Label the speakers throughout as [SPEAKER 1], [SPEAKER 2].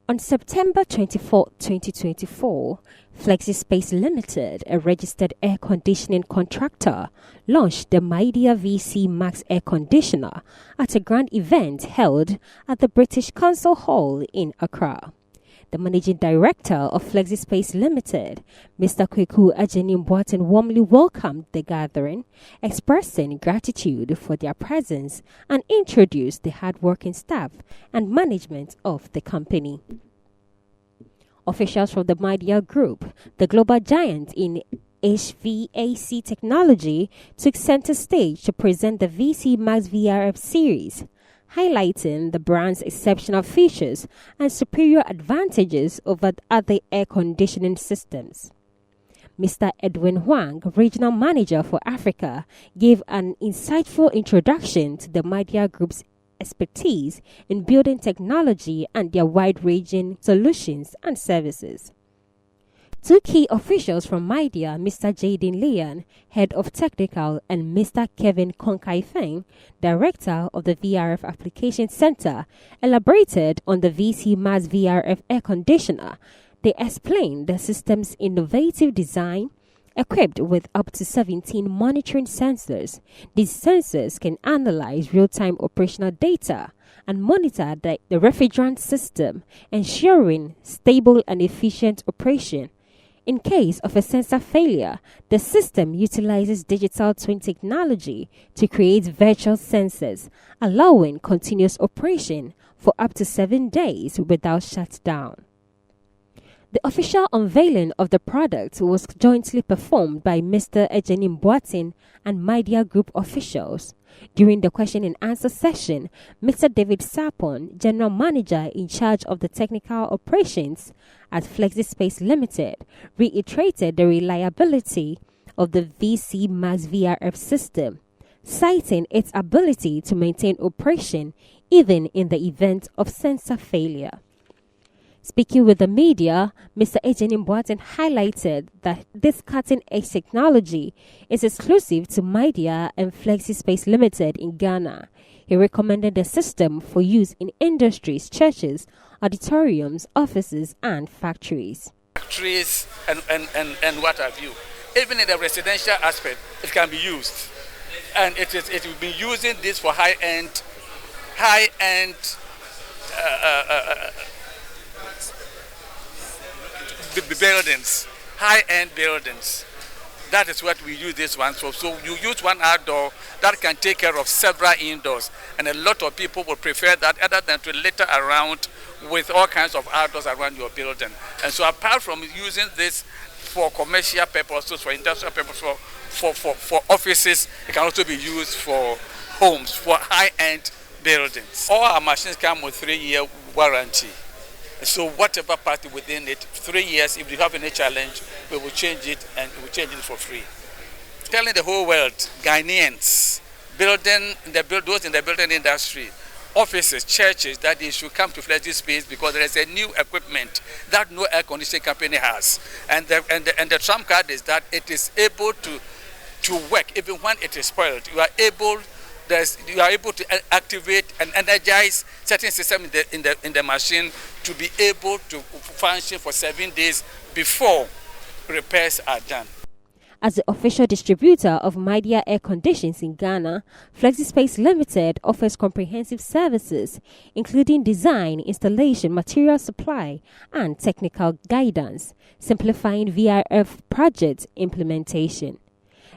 [SPEAKER 1] On September 24, 2024, FlexiSpace Limited, a registered air conditioning contractor, launched the Midea VC Max air conditioner at a grand event held at the British Council Hall in Accra. The managing director of FlexiSpace Limited, Mr. Akufo-addo, warmly welcomed the gathering, expressing gratitude for their presence and introduced the hardworking staff and management of the company. Officials from the Midea Group, the global giant in HVAC technology, took center stage to present the VC Max VRF series, highlighting the brand's exceptional features and superior advantages over other air conditioning systems. Mr. Edwin Huang, Regional Manager for Africa, gave an insightful introduction to the Midea Group's expertise in building technology and their wide-ranging solutions and services. Two key officials from Midea, Mr. Jaden Lian, Head of Technical, and Mr. Kevin Konkai-Feng, Director of the VRF Application Center, elaborated on the VC Max VRF air conditioner. They explained the system's innovative design, equipped with up to 17 monitoring sensors. These sensors can analyze real-time operational data and monitor the refrigerant system, ensuring stable and efficient operation. In case of a sensor failure, the system utilizes digital twin technology to create virtual sensors, allowing continuous operation for up to 7 days without shutdown. The official unveiling of the product was jointly performed by Mr. Agyapong and Midea Group officials. During the question and answer session, Mr. David Sapon, General Manager in charge of the technical operations at FlexiSpace Limited, reiterated the reliability of the VC Max VRF system, citing its ability to maintain operation even in the event of sensor failure. Speaking with the media, Mr. Agyapong highlighted that this cutting-edge technology is exclusive to Midea and FlexiSpace Limited in Ghana. He recommended the system for use in industries, churches, auditoriums, offices, and factories.
[SPEAKER 2] Factories and what have you. Even in the residential aspect, it can be used. And it will be using this for high-end buildings, high-end buildings. That is what we use this one for. So you use one outdoor that can take care of several indoors, and a lot of people will prefer that other than to litter around with all kinds of outdoors around your building. And so apart from using this for commercial purposes, for industrial purposes, for offices, it can also be used for homes, for high-end buildings. All our machines come with 3-year warranty. So whatever part within it, 3 years, if you have any challenge, we will change it, and we will change it for free. Telling the whole world, Ghanaians, those in the building industry, offices, churches, that they should come to FlexiSpace because there is a new equipment that no air conditioning company has. And the trump card is that it is able to work even when it is spoiled. You are able to activate and energize certain system in the machine to be able to function for 7 days before repairs are done.
[SPEAKER 1] As the official distributor of Midea air conditions in Ghana, FlexiSpace Limited offers comprehensive services, including design, installation, material supply, and technical guidance, simplifying VRF project implementation.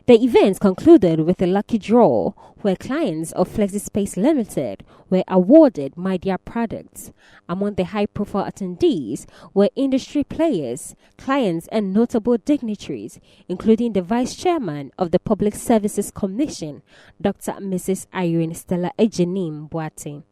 [SPEAKER 1] The event concluded with a lucky draw where clients of FlexiSpace Limited were awarded Midea products. Among the high-profile attendees were industry players, clients, and notable dignitaries, including the Vice Chairman of the Public Services Commission, Dr. Mrs. Irene Stella Ejenim Boateng.